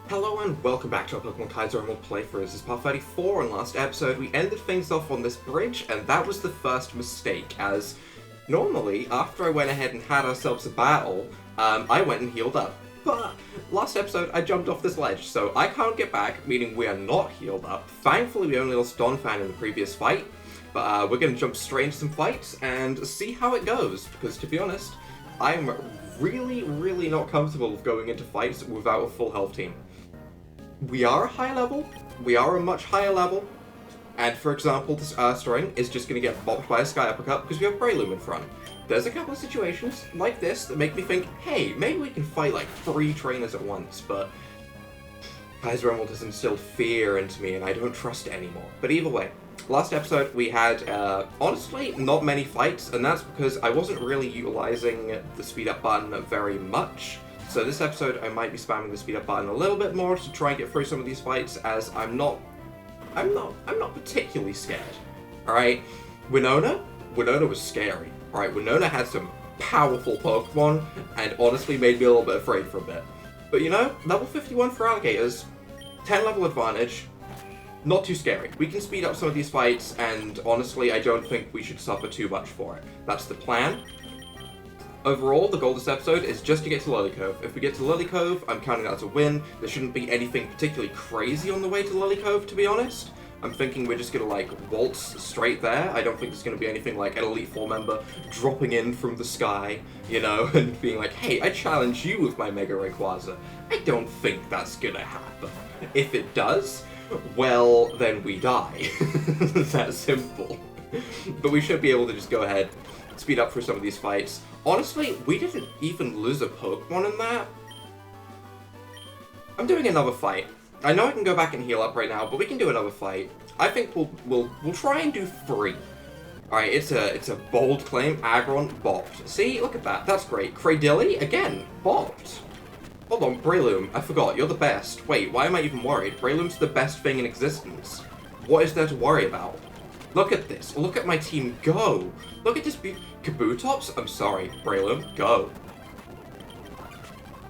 Hello and welcome back to our Pokemon Kaizo Emerald playthrough. This is part 34, and last episode we ended things off on this bridge, and that was the first mistake, as normally, after I went ahead and had ourselves a battle, I went and healed up. But last episode I jumped off this ledge, so I can't get back, meaning we are not healed up. Thankfully we only lost Donphan in the previous fight, but we're going to jump straight into some fights and see how it goes, because to be honest, I'm really not comfortable with going into fights without a full health team. We are a high level, we are a much higher level, and for example, this Earthstring is just going to get bopped by a Sky Uppercut because we have Breloom in front. There's a couple of situations like this that make me think, hey, maybe we can fight like 3 trainers at once, but Kaizo Emerald has instilled fear into me and I don't trust it anymore. But either way, last episode we had, honestly, not many fights, and that's because I wasn't really utilizing the speed up button very much. So this episode I might be spamming the speed up button a little bit more to try and get through some of these fights, as I'm not particularly scared. Alright, Winona was scary. Alright, Winona had some powerful Pokemon and honestly made me a little bit afraid for a bit. But you know, level 51 for alligators, 10 level advantage, not too scary. We can speed up some of these fights, and honestly I don't think we should suffer too much for it. That's the plan. Overall, the goal of this episode is just to get to Lilycove. If we get to Lilycove, I'm counting that as a win. There shouldn't be anything particularly crazy on the way to Lilycove, to be honest. I'm thinking we're just gonna, like, waltz straight there. I don't think there's gonna be anything like an Elite Four member dropping in from the sky, you know, and being like, hey, I challenge you with my Mega Rayquaza. I don't think that's gonna happen. If it does, well, then we die. That simple. But we should be able to just go ahead, speed up through some of these fights. Honestly, we didn't even lose a Pokemon in that. I'm doing another fight. I know I can go back and heal up right now, but we can do another fight. I think we'll try and do 3. Alright, it's a bold claim. Aggron bopped. See, look at that. That's great. Cradilly, again, bopped. Hold on, Breloom, I forgot, you're the best. Wait, why am I even worried? Breloom's the best thing in existence. What is there to worry about? Look at this. Look at my team go. Look at this Kabutops? I'm sorry, Breloom, go.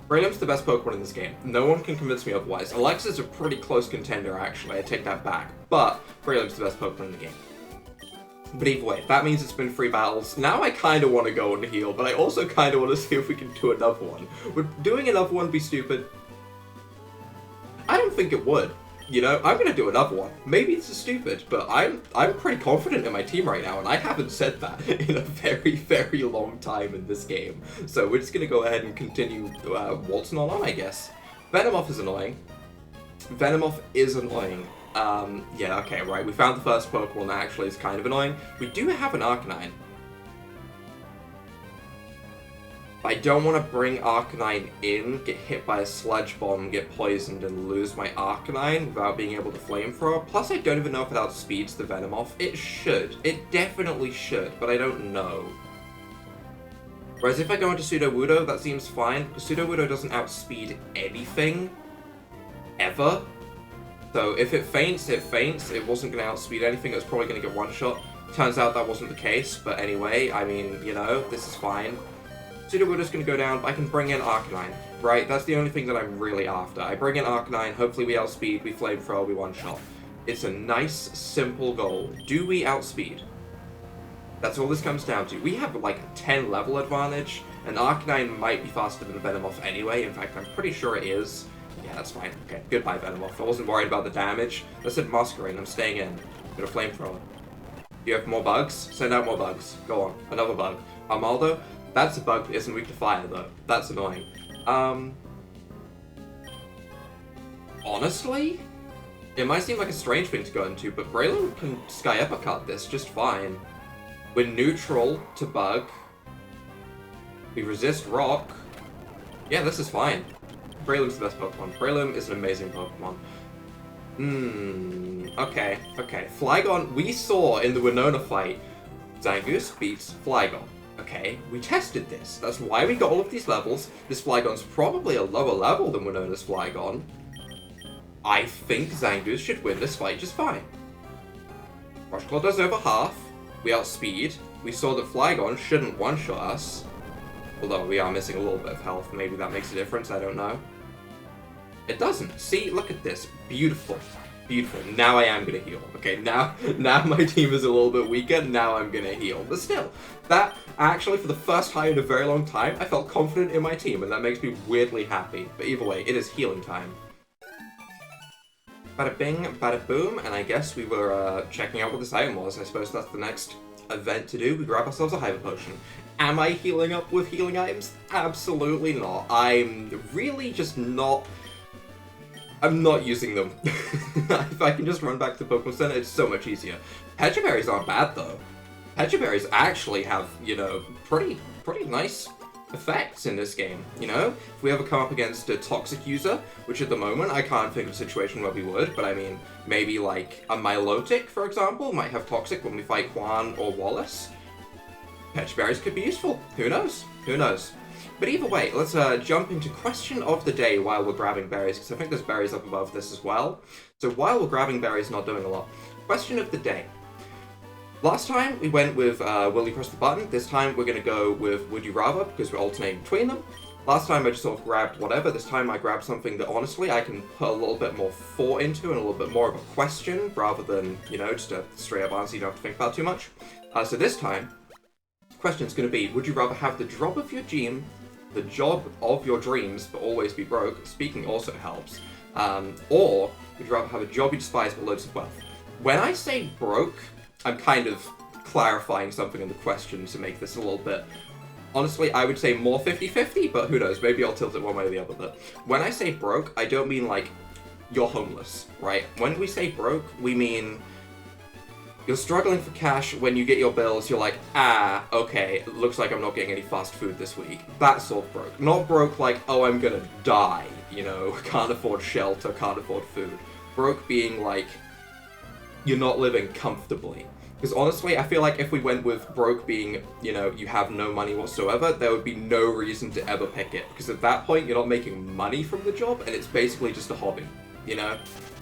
Breloom's the best Pokemon in this game. No one can convince me otherwise. Alexa's a pretty close contender, actually. I take that back. But Breloom's the best Pokemon in the game. But either way, that means it's been 3 battles. Now I kind of want to go and heal, but I also kind of want to see if we can do another one. Would doing another one be stupid? I don't think it would. You know, I'm going to do another one. Maybe it's stupid, but I'm pretty confident in my team right now, and I haven't said that in a very long time in this game. So we're just going to go ahead and continue waltzing on, I guess. Venomoth is annoying. Yeah, okay, right. We found the first Pokemon that actually is kind of annoying. We do have an Arcanine. I don't want to bring Arcanine in, get hit by a Sludge Bomb, get poisoned, and lose my Arcanine without being able to Flamethrower. Plus, I don't even know if it outspeeds the Venomoth. It should. It definitely should, but I don't know. Whereas if I go into Sudowoodo, that seems fine, because Sudowoodo doesn't outspeed anything. Ever. So if it faints, it faints. It wasn't going to outspeed anything. It was probably going to get one-shot. Turns out that wasn't the case, but anyway, I mean, you know, this is fine. Sudowoodo's going to go down, but I can bring in Arcanine, right? That's the only thing that I'm really after. I bring in Arcanine, hopefully we outspeed, we Flamethrower, we one-shot. It's a nice, simple goal. Do we outspeed? That's all this comes down to. We have like a 10 level advantage, and Arcanine might be faster than Venomoth anyway. In fact, I'm pretty sure it is. Yeah, that's fine. Okay, goodbye, Venomoth. I wasn't worried about the damage. I said Masquerain, I'm staying in. I'm gonna Flamethrower. Do you have more bugs? Send out more bugs. Go on. Another bug. Armaldo? That's a bug that isn't weak to fire, though. That's annoying. Honestly? It might seem like a strange thing to go into, but Breloom can Sky Uppercut this just fine. We're neutral to bug. We resist rock. Yeah, this is fine. Breloom's the best Pokemon. Breloom is an amazing Pokemon. Okay. Flygon, we saw in the Winona fight, Zangoose beats Flygon. Okay, we tested this. That's why we got all of these levels. This Flygon's probably a lower level than Winona's Flygon. I think Zangoose should win this fight just fine. Rush Claw does over half. We outspeed. We saw that Flygon shouldn't one-shot us. Although we are missing a little bit of health. Maybe that makes a difference, I don't know. It doesn't. See, look at this. Beautiful. Beautiful. Now I am gonna heal. Okay, now my team is a little bit weaker, now I'm gonna heal. But still, that actually, for the first time in a very long time, I felt confident in my team, and that makes me weirdly happy. But either way, it is healing time. Bada bing, bada boom, and I guess we were checking out what this item was. I suppose that's the next event to do. We grab ourselves a Hyper Potion. Am I healing up with healing items? Absolutely not. I'm really just not... I'm not using them. If I can just run back to the Pokemon Center, it's so much easier. Pecha Berries aren't bad, though. Pecha Berries actually have, you know, pretty nice effects in this game, you know? If we ever come up against a Toxic user, which at the moment I can't think of a situation where we would, but I mean, maybe like a Milotic, for example, might have Toxic when we fight Juan or Wallace. Pecha Berries could be useful. Who knows? Who knows? But either way, let's jump into question of the day while we're grabbing berries, because I think there's berries up above this as well. So while we're grabbing berries, not doing a lot. Question of the day. Last time we went with will you press the button? This time we're going to go with would you rather, because we're alternating between them. Last time I just sort of grabbed whatever. This time I grabbed something that honestly I can put a little bit more thought into and a little bit more of a question rather than, you know, just a straight up answer you don't have to think about too much. So this time, the question is going to be, would you rather have the job of your dream, the job of your dreams, but always be broke? Speaking also helps. Or would you rather have a job you despise but loads of wealth? When I say broke, I'm kind of clarifying something in the question to make this a little bit... Honestly, I would say more 50-50, but who knows, maybe I'll tilt it one way or the other. But when I say broke, I don't mean like you're homeless, right? When we say broke, we mean you're struggling for cash. When you get your bills, you're like, ah, okay, it looks like I'm not getting any fast food this week. That sort of broke. Not broke like, oh, I'm gonna die, you know, can't afford shelter, can't afford food. Broke being like, you're not living comfortably. Because honestly, I feel like if we went with broke being, you know, you have no money whatsoever, there would be no reason to ever pick it. Because at that point, you're not making money from the job, and it's basically just a hobby, you know?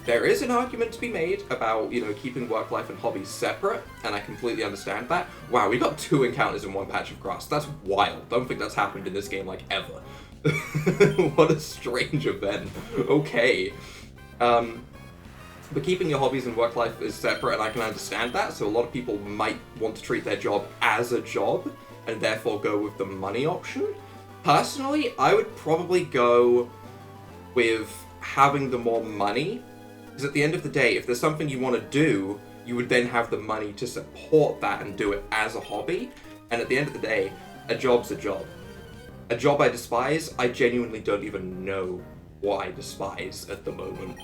There is an argument to be made about, you know, keeping work life and hobbies separate, and I completely understand that. Wow, we got 2 encounters in one patch of grass. That's wild. Don't think that's happened in this game, like, ever. What a strange event. Okay. But keeping your hobbies and work life is separate, and I can understand that, so a lot of people might want to treat their job as a job, and therefore go with the money option. Personally, I would probably go with having the more money, because at the end of the day, if there's something you want to do, you would then have the money to support that and do it as a hobby, and at the end of the day, a job's a job. A job I despise, I genuinely don't even know what I despise at the moment.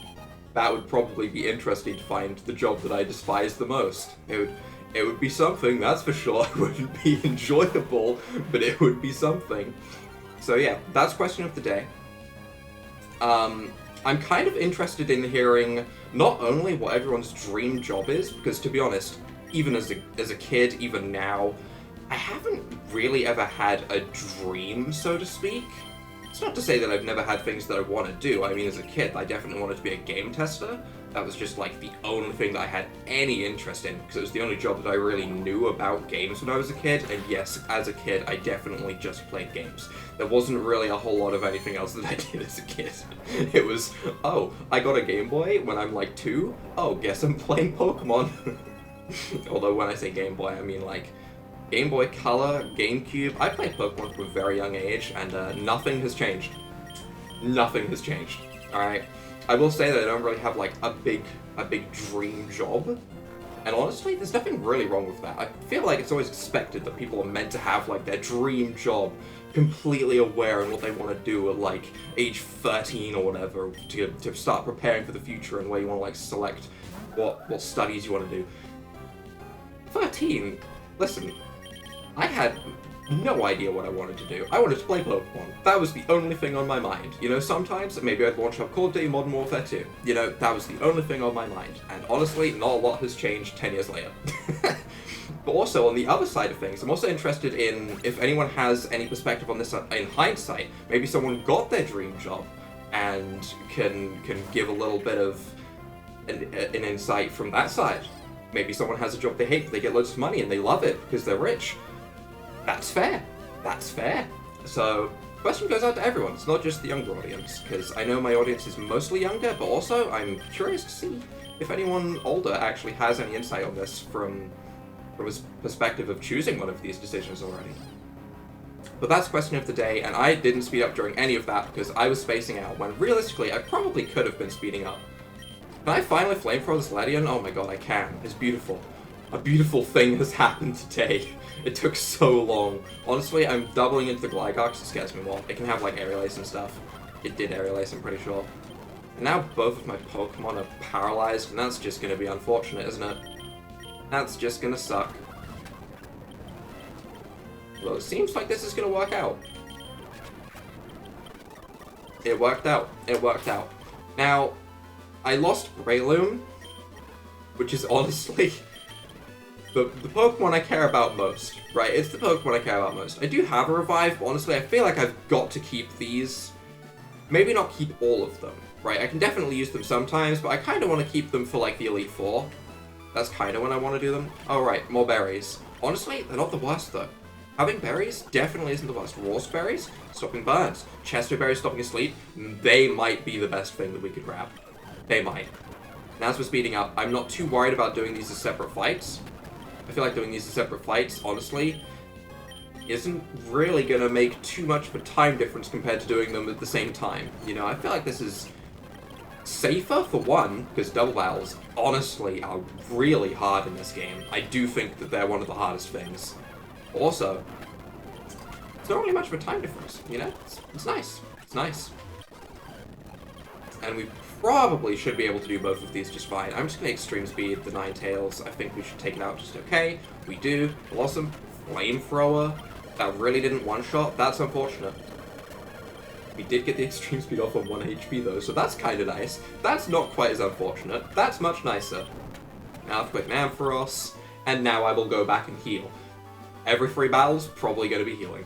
That would probably be interesting to find the job that I despise the most. It would be something, that's for sure. It wouldn't be enjoyable, but it would be something. So yeah, that's question of the day. I'm kind of interested in hearing not only what everyone's dream job is, because to be honest, even as a kid, even now, I haven't really ever had a dream, so to speak. It's not to say that I've never had things that I want to do. I mean, as a kid, I definitely wanted to be a game tester. That was just, like, the only thing that I had any interest in, because it was the only job that I really knew about games when I was a kid, and yes, as a kid, I definitely just played games. There wasn't really a whole lot of anything else that I did as a kid. It was, oh, I got a Game Boy when I'm, like, 2? Oh, guess I'm playing Pokemon. Although when I say Game Boy, I mean, like, Game Boy Color, GameCube. I played Pokemon from a very young age, and nothing has changed. Nothing has changed. Alright? I will say that I don't really have, like, a big dream job. And honestly, there's nothing really wrong with that. I feel like it's always expected that people are meant to have, like, their dream job, completely aware of what they want to do at, like, age 13 or whatever, to start preparing for the future and where you want to, like, select what studies you want to do. 13? Listen, I had no idea what I wanted to do. I wanted to play Pokemon. That was the only thing on my mind. You know, sometimes maybe I'd launch up Call of Duty Modern Warfare 2. You know, that was the only thing on my mind. And honestly, not a lot has changed 10 years later. But also, on the other side of things, I'm also interested in if anyone has any perspective on this in hindsight. Maybe someone got their dream job and can give a little bit of an insight from that side. Maybe someone has a job they hate, but they get loads of money and they love it because they're rich. That's fair. That's fair. So, question goes out to everyone. It's not just the younger audience, because I know my audience is mostly younger, but also I'm curious to see if anyone older actually has any insight on this from a perspective of choosing one of these decisions already. But that's question of the day, and I didn't speed up during any of that because I was spacing out, when realistically I probably could have been speeding up. Can I finally flamethrow this Ledian? Oh my god, I can. It's beautiful. A beautiful thing has happened today. It took so long. Honestly, I'm doubling into the Gligar because it scares me more. It can have, like, Aerial Ace and stuff. It did Aerial Ace, I'm pretty sure. And now both of my Pokemon are paralyzed, and that's just going to be unfortunate, isn't it? That's just going to suck. Well, it seems like this is going to work out. It worked out. It worked out. Now, I lost Breloom, which is honestly the Pokemon I care about most, right? It's the Pokemon I care about most. I do have a Revive, but honestly, I feel like I've got to keep these. Maybe not keep all of them, right? I can definitely use them sometimes, but I kind of want to keep them for, like, the Elite Four. That's kind of when I want to do them. Oh, right, more berries. Honestly, they're not the worst, though. Having berries definitely isn't the worst. Rorse berries, stopping burns. Chesto berries, stopping asleep. They might be the best thing that we could grab. They might. And as we're speeding up, I'm not too worried about doing these as separate fights. I feel like doing these as separate fights, honestly, isn't really going to make too much of a time difference compared to doing them at the same time. You know, I feel like this is safer, for one, because double battles, honestly, are really hard in this game. I do think that they're one of the hardest things. Also, it's not really much of a time difference, you know? It's nice. It's nice. And we probably should be able to do both of these just fine. I'm just going to extreme speed the Ninetales. I think we should take it out just okay. We do. Awesome. Flamethrower. That really didn't one-shot. That's unfortunate. We did get the extreme speed off on 1 HP though, so that's kind of nice. That's not quite as unfortunate. That's much nicer. Now Earthquake and Ampharos. And now I will go back and heal. Every 3 battles, probably going to be healing.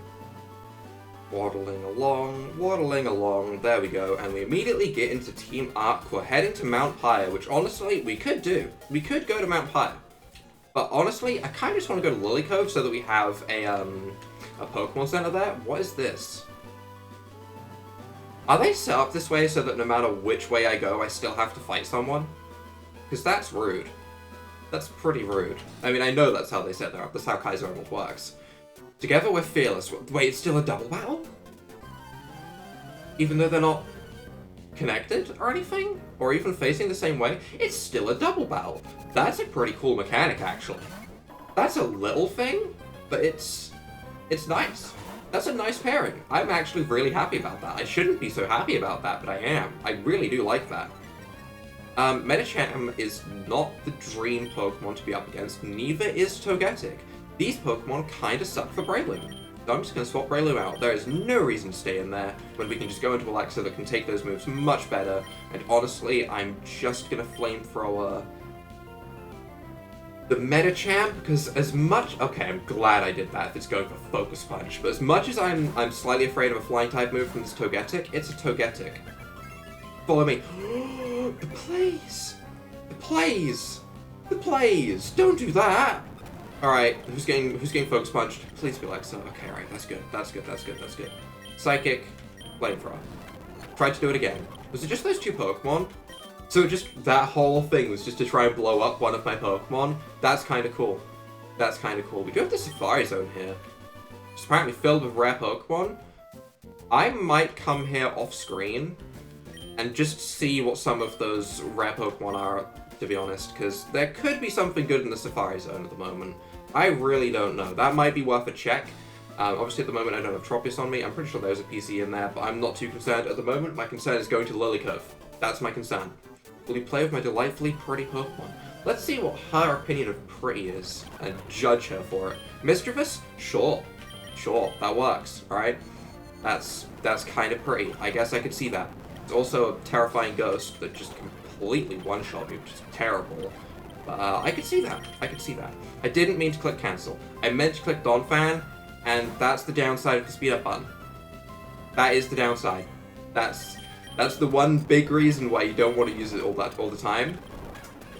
Waddling along, there we go, and we immediately get into Team Aqua, heading to Mount Pyre, which honestly, we could do. We could go to Mount Pyre. But honestly, I kind of just want to go to Lilycove so that we have a Pokemon Center there. What is this? Are they set up this way so that no matter which way I go, I still have to fight someone? Because that's rude. That's pretty rude. I mean, I know that's how they set that up. That's how Kaizo almost works. Together we're fearless. Wait, it's still a double battle? Even though they're not connected or anything? Or even facing the same way? It's still a double battle. That's a pretty cool mechanic, actually. That's a little thing, but it's nice. That's a nice pairing. I'm actually really happy about that. I shouldn't be so happy about that, but I am. I really do like that. Medicham is not the dream Pokemon to be up against, neither is Togetic. These Pokemon kinda suck for Breloom. So I'm just gonna swap Breloom out. There is no reason to stay in there when we can just go into Alexa that can take those moves much better. And honestly, I'm just gonna Flamethrower the Medicham, because as much... Okay, I'm glad I did that if it's going for Focus Punch. But as much as I'm slightly afraid of a Flying type move from this Togetic, it's a Togetic. Follow me. The plays! The plays! The plays! Don't do that! Alright, who's getting Focus Punched? Please be Alexa. Okay, alright, that's good. That's good. Psychic, Flamethrower. Tried to do it again. Was it just those 2 Pokemon? So just that whole thing was just to try and blow up one of my Pokemon? That's kinda cool. That's kinda cool. We do have the Safari Zone here. It's apparently filled with rare Pokemon. I might come here off screen and just see what some of those rare Pokemon are, to be honest, because there could be something good in the Safari Zone at the moment. I really don't know. That might be worth a check. Obviously, at the moment, I don't have Tropius on me. I'm pretty sure there's a PC in there, but I'm not too concerned at the moment. My concern is going to Lilycove. That's my concern. Will you play with my delightfully pretty Pokemon? Let's see what her opinion of pretty is, and judge her for it. Mischievous? Sure. Sure, that works, alright? That's kind of pretty. I guess I could see that. It's also a terrifying ghost that just completely one-shot me, which is terrible. But I could see that. I could see that. I didn't mean to click cancel. I meant to click Donphan, and that's the downside of the speed up button. That is the downside. That's the one big reason why you don't want to use it all the time.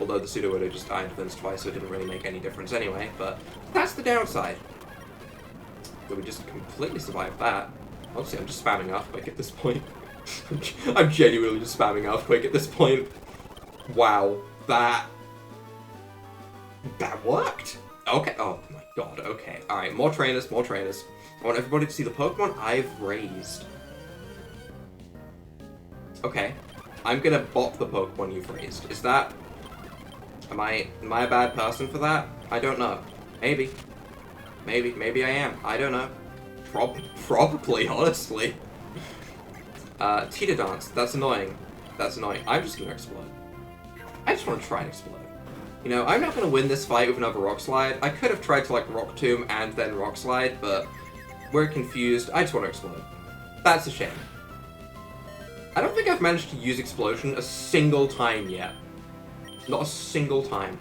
Although the Sudowoodo just Iron Defense twice, so it didn't really make any difference anyway. But that's the downside. So we just completely survived that. Honestly, I'm just spamming Earthquake at this point. I'm genuinely just spamming Earthquake at this point. Wow, that worked. Okay, oh my god, okay. Alright, more trainers, more trainers. I want everybody to see the Pokemon I've raised. Okay, I'm gonna bop the Pokemon you've raised. Is that... Am I a bad person for that? I don't know. Maybe. Maybe I am. I don't know. Probably, honestly. Tita Dance, that's annoying. That's annoying. I'm just gonna explode. I just want to try and explode. You know, I'm not gonna win this fight with another Rock Slide. I could have tried to, like, Rock Tomb and then Rock Slide, but we're confused. I just want to explode. That's a shame. I don't think I've managed to use Explosion a single time yet. Not a single time.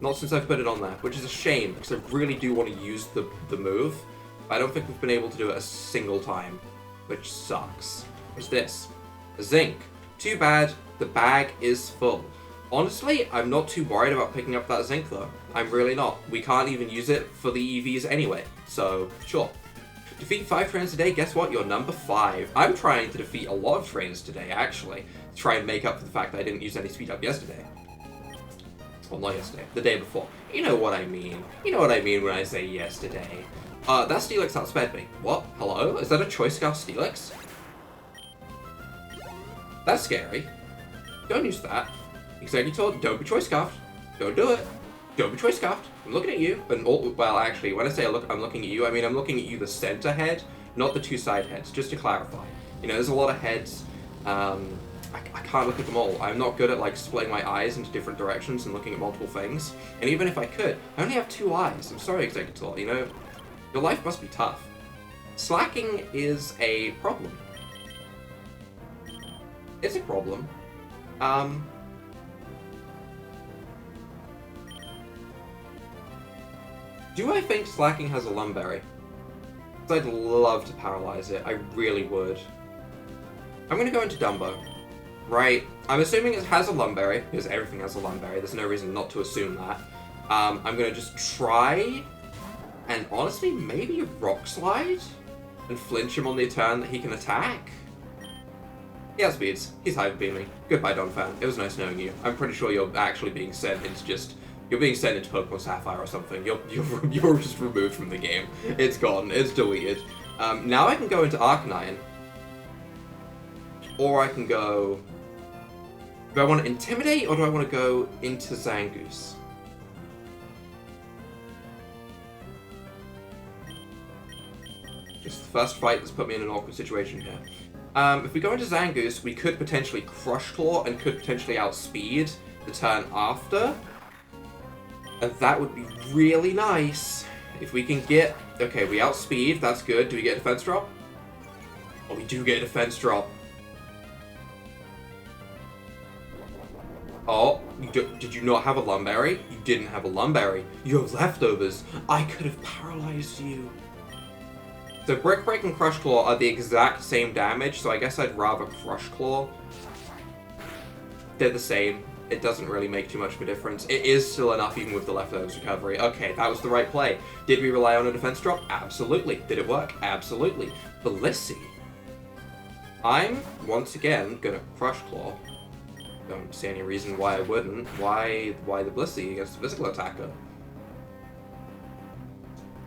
Not since I've put it on there, which is a shame, because I really do want to use the move. I don't think we've been able to do it a single time, which sucks. What's this? A Zinc. Too bad, the bag is full. Honestly, I'm not too worried about picking up that Zinc, though. I'm really not. We can't even use it for the EVs anyway, so sure. Defeat 5 trainers today, guess what? You're number 5. I'm trying to defeat a lot of trainers today, actually, to try and make up for the fact that I didn't use any speed up yesterday. Well, not yesterday, the day before. You know what I mean. You know what I mean when I say yesterday. That Steelix outsped me. What? Hello? Is that a Choice Scarf Steelix? That's scary. Don't use that. Executor, don't be Choice Scarfed. Don't do it. Don't be Choice Scarfed. I'm looking at you. And well, actually, when I say I'm looking at you, I mean I'm looking at you the center head, not the 2 side heads, just to clarify. You know, there's a lot of heads. I can't look at them all. I'm not good at, like, splitting my eyes into different directions and looking at multiple things. And even if I could, I only have 2 eyes. I'm sorry, Executor. You know, your life must be tough. Slacking is a problem. It's a problem. Do I think Slacking has a Lumberry? Because I'd love to paralyze it. I really would. I'm gonna go into Dumbo. Right. I'm assuming it has a Lumberry, because everything has a Lumberry. There's no reason not to assume that. I'm gonna just try, and honestly, maybe Rock Slide? And flinch him on the turn that he can attack? He has speeds. He's Hyper Beaming. Goodbye, Donphan. It was nice knowing you. I'm pretty sure you're actually being sent into just... You're being sent into Pokemon Sapphire or something. You're just removed from the game. It's gone. It's deleted. Now I can go into Arcanine. Or I can go... Do I want to Intimidate, or do I want to go into Zangoose? It's the first fight that's put me in an awkward situation here. If we go into Zangoose, we could potentially Crush Claw and could potentially outspeed the turn after. And that would be really nice. If we can get... Okay, we outspeed, that's good. Do we get a defense drop? Oh, we do get a defense drop. Oh, did you not have a Lumberry? You didn't have a Lumberry. You have leftovers. I could have paralyzed you. So Brick Break and Crush Claw are the exact same damage, so I guess I'd rather Crush Claw. They're the same. It doesn't really make too much of a difference. It is still enough even with the leftovers recovery. Okay, that was the right play. Did we rely on a defense drop? Absolutely. Did it work? Absolutely. Blissey. I'm, once again, gonna Crush Claw. Don't see any reason why I wouldn't. Why the Blissey against a physical attacker?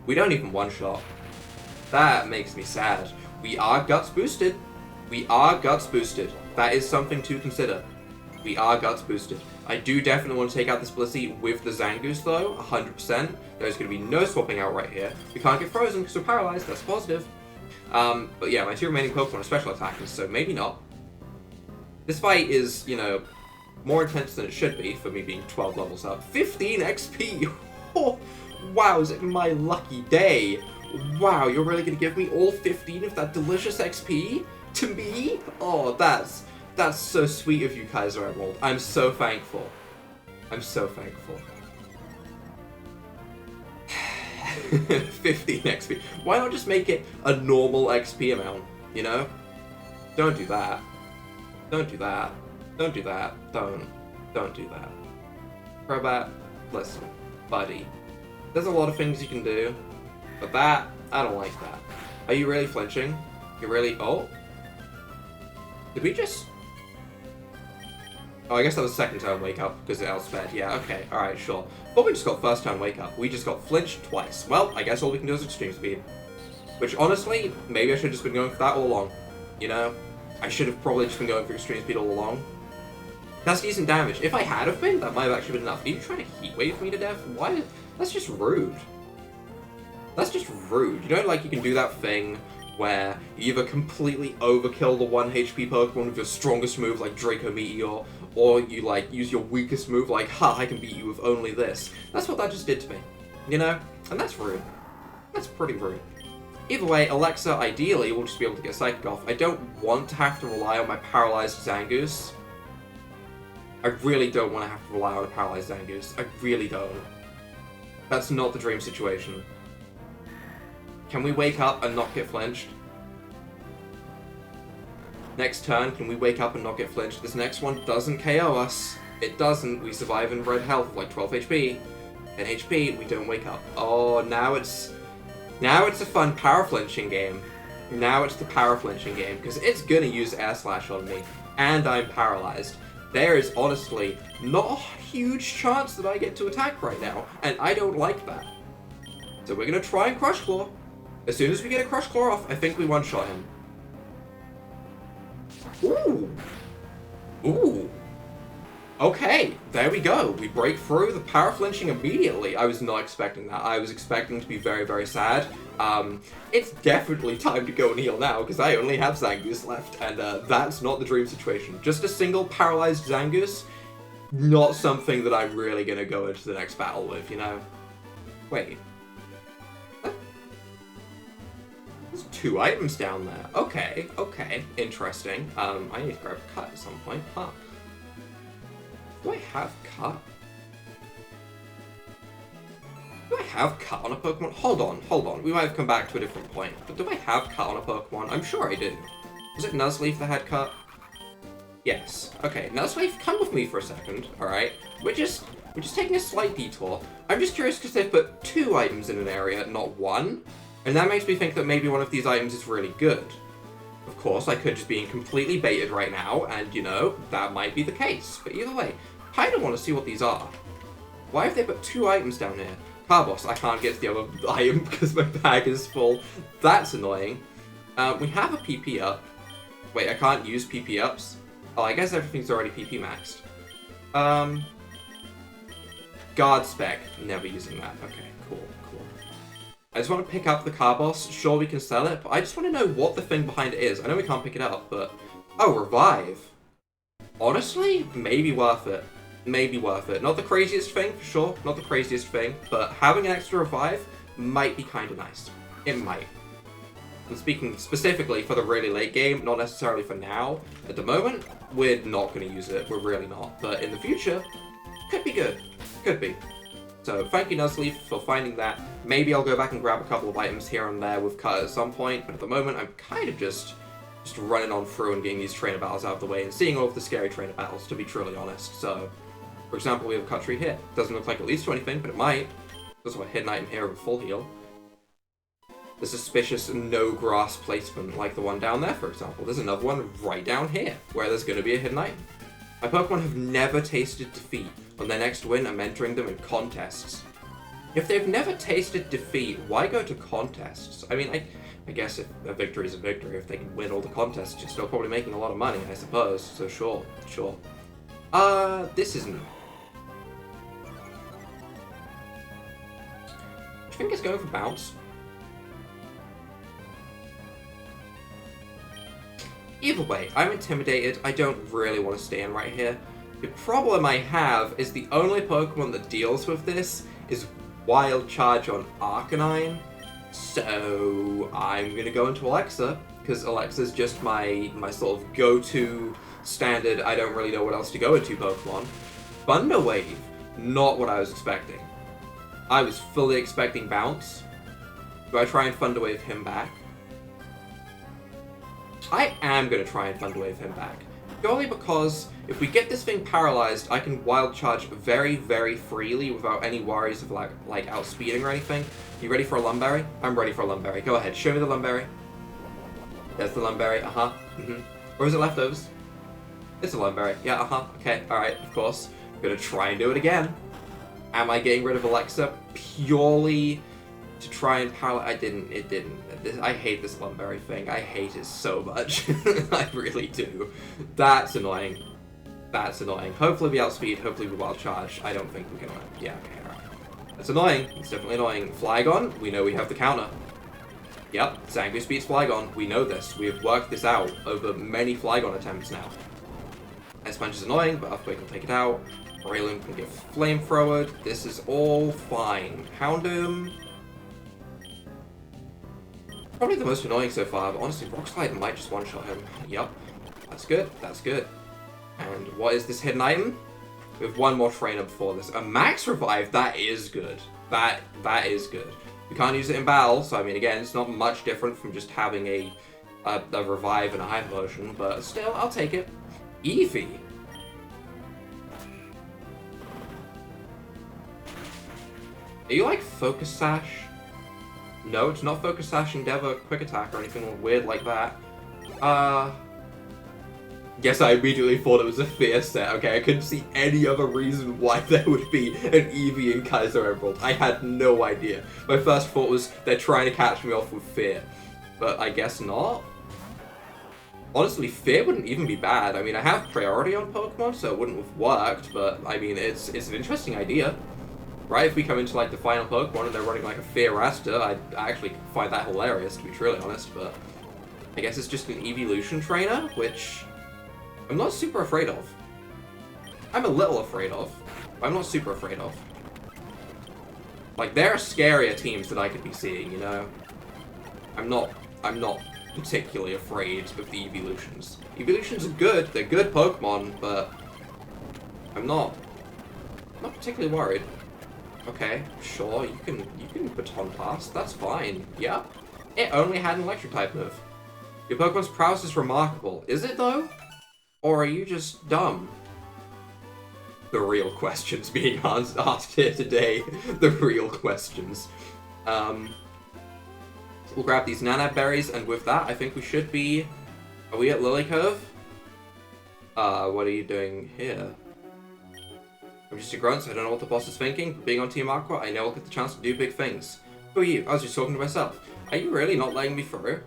We don't even one-shot. That makes me sad. We are Guts boosted. We are Guts boosted. That is something to consider. We are Guts boosted. I do definitely want to take out this Blissey with the Zangoose, though, 100%. There's going to be no swapping out right here. We can't get frozen because we're paralyzed. That's positive. But yeah, my 2 remaining Pokemon are special attackers, so maybe not. This fight is, you know, more intense than it should be for me being 12 levels up. 15 XP! Oh, wow, is it my lucky day? Wow, you're really going to give me all 15 of that delicious XP? To me? Oh, that's so sweet of you, Kaizo Emerald. I'm so thankful. I'm so thankful. 15 XP. Why not just make it a normal XP amount, you know? Don't do that. Don't do that. Don't do that. Don't do that. Crobat, listen, buddy. There's a lot of things you can do, but that, I don't like that. Are you really flinching? You really... Oh? Did we just... Oh, I guess that was second turn wake up, because it outsped. Yeah, okay, alright, sure. But we just got first turn wake up. We just got flinched twice. Well, I guess all we can do is extreme speed. Which, honestly, maybe I should have just been going for that all along. You know? I should have probably just been going for extreme speed all along. That's decent damage. If I had have been, that might have actually been enough. Are you trying to heat wave me to death? Why? That's just rude. That's just rude. You know, like, you can do that thing where you either completely overkill the 1 HP Pokemon with your strongest move, like Draco Meteor, or you, like, use your weakest move, like, ha, I can beat you with only this. That's what that just did to me. You know? And that's rude. That's pretty rude. Either way, Alexa, ideally, will just be able to get Psychic off. I don't want to have to rely on my paralyzed Zangoose. I really don't want to have to rely on a paralyzed Zangoose. I really don't. That's not the dream situation. Can we wake up and not get flinched? Next turn, can we wake up and not get flinched? This next one doesn't KO us. It doesn't. We survive in red health with like 12 HP. 10 HP, we don't wake up. Oh, now it's a fun power flinching game. Now it's the power flinching game, because it's gonna use Air Slash on me, and I'm paralyzed. There is honestly not a huge chance that I get to attack right now, and I don't like that. So we're gonna try and Crush Claw. As soon as we get a Crush Claw off, I think we one-shot him. Ooh! Ooh! Okay, there we go. We break through the power flinching immediately. I was not expecting that. I was expecting to be very, very sad. It's definitely time to go and heal now, because I only have Zangoose left, and that's not the dream situation. Just a single paralyzed Zangoose, not something that I'm really going to go into the next battle with, you know? Wait. There's 2 items down there. Okay, okay, interesting. I need to grab a cut at some point, huh? Do I have cut? Do I have cut on a Pokemon? Hold on. We might have come back to a different point. But do I have cut on a Pokemon? I'm sure I do. Was it Nuzleaf that had cut? Yes. Okay, Nuzleaf, come with me for a second, alright? We're just taking a slight detour. I'm just curious because they've put 2 items in an area, not 1. And that makes me think that maybe one of these items is really good. Of course, I could just be completely baited right now, and, you know, that might be the case. But either way, I kind of want to see what these are. Why have they put 2 items down here? Carbos, I can't get to the other item because my bag is full. That's annoying. We have a PP up. Wait, I can't use PP ups? Oh, I guess everything's already PP maxed. Guard Spec, never using that. Okay, cool. I just want to pick up the Carbos. Sure, we can sell it, but I just want to know what the thing behind it is. I know we can't pick it up, but... Oh, Revive. Honestly, maybe worth it. Maybe worth it. Not the craziest thing, for sure. Not the craziest thing, but having an extra Revive might be kind of nice. It might. I'm speaking specifically for the really late game, not necessarily for now. At the moment, we're not going to use it. We're really not. But in the future, could be good. Could be. So, thank you, Nuzleaf, for finding that. Maybe I'll go back and grab a couple of items here and there with Cut at some point, but at the moment, I'm kind of just running on through and getting these trainer battles out of the way and seeing all of the scary trainer battles, to be truly honest. So, for example, we have a Cut Tree here. Doesn't look like it leads to anything, but it might. There's a hidden item here with a full heal. The suspicious no-grass placement, like the one down there, for example. There's another one right down here, where there's going to be a hidden item. My Pokemon have never tasted defeat. On their next win, I'm entering them in contests. If they've never tasted defeat, why go to contests? I mean, I guess if a victory is a victory. If they can win all the contests, you're still probably making a lot of money, I suppose. So sure. This isn't... I think it's going for Bounce. Either way, I'm intimidated. I don't really want to stay in right here. The problem I have is the only Pokemon that deals with this is Wild Charge on Arcanine. So I'm going to go into Alexa, because Alexa's just my sort of go-to standard, I don't really know what else to go into Pokemon. Thunder Wave, not what I was expecting. I was fully expecting Bounce. Do I try and Thunder Wave him back? I am going to try and Thunder Wave him back. Purely because if we get this thing paralyzed, I can Wild Charge very, very freely without any worries of like outspeeding or anything. You ready for a Lumberry? I'm ready for a Lumberry. Go ahead, show me the Lumberry. There's the Lumberry, Or is it leftovers? It's a Lumberry, yeah, okay, alright, of course. I'm gonna try and do it again. Am I getting rid of Alexa purely to try and power? It didn't. I hate this Lumberry thing. I hate it so much. I really do. That's annoying. That's annoying. Hopefully we outspeed, hopefully we wild charge. I don't think we're gonna, yeah, okay, alright. That's annoying. It's definitely annoying. Flygon, we know we have the counter. Yep, Zangoose beats Flygon. We know this. We have worked this out over many Flygon attempts now. Ice Punch is annoying, but Earthquake will take it out. Raylin can get flamethrowered. This is all fine. Houndoom. Probably the most annoying so far, but honestly, Rock Slide might just one-shot him. Yup. That's good. That's good. And what is this hidden item? We have one more trainer before this. A Max Revive, that is good. That is good. We can't use it in battle, so I mean, again, it's not much different from just having a Revive and a High version, but still, I'll take it. Eevee. Are you like Focus Sash? No, it's not Focus Sash, Endeavor, Quick Attack, or anything weird like that. Guess I immediately thought it was a Fear set. Okay, I couldn't see any other reason why there would be an Eevee in Kaizo Emerald. I had no idea. My first thought was they're trying to catch me off with Fear. But I guess not. Honestly, Fear wouldn't even be bad. I mean, I have priority on Pokemon, so it wouldn't have worked, but I mean, it's an interesting idea. Right, if we come into like the final Pokemon and they're running like a Fear Raster, I actually find that hilarious, to be truly honest, but I guess it's just an Evolution trainer, which I'm not super afraid of. I'm a little afraid of, but I'm not super afraid of. Like, there are scarier teams that I could be seeing, you know? I'm not particularly afraid of the Evolutions. Evolutions are good, they're good Pokemon, but I'm not particularly worried. Okay, sure, you can Baton Pass, that's fine, yeah. It only had an Electric type move. Your Pokemon's prowess is remarkable. Is it though? Or are you just dumb? The real questions being asked here today. The real questions. We'll grab these Nanab berries, and with that, I think we should be... Are we at Lilycove? What are you doing here? I'm just a grunt, so I don't know what the boss is thinking, but being on Team Aqua, I know I'll get the chance to do big things. Who are you? I was just talking to myself. Are you really not letting me through?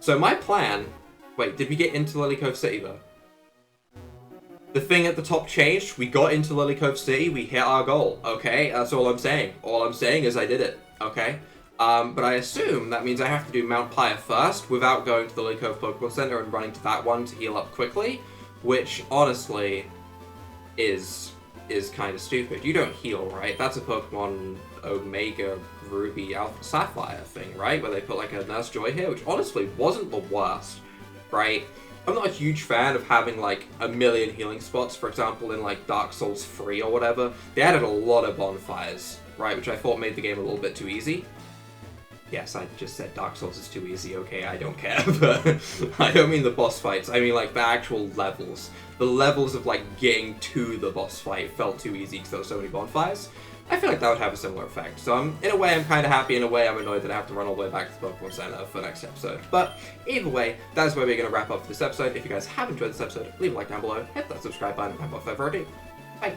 So my plan... Wait, did we get into Lilycove City, though? The thing at the top changed, we got into Lilycove City, we hit our goal, okay? That's all I'm saying. All I'm saying is I did it, okay? But I assume that means I have to do Mount Pyre first without going to the Lilycove Pokemon Center and running to that one to heal up quickly, which, honestly, is kind of stupid. You don't heal, right? That's a Pokemon Omega Ruby Alpha Sapphire thing, right? Where they put, like, a Nurse Joy here, which honestly wasn't the worst, right? I'm not a huge fan of having, like, a million healing spots, for example, in, like, Dark Souls 3 or whatever. They added a lot of bonfires, right? Which I thought made the game a little bit too easy. Yes, I just said Dark Souls is too easy, okay, I don't care, but I don't mean the boss fights, I mean like the actual levels. The levels of like getting to the boss fight felt too easy because there were so many bonfires. I feel like that would have a similar effect, so in a way I'm kind of happy, in a way I'm annoyed that I have to run all the way back to the Pokemon Center for the next episode. But either way, that's where we're going to wrap up for this episode. If you guys have enjoyed this episode, leave a like down below, hit that subscribe button, and without further ado, bye!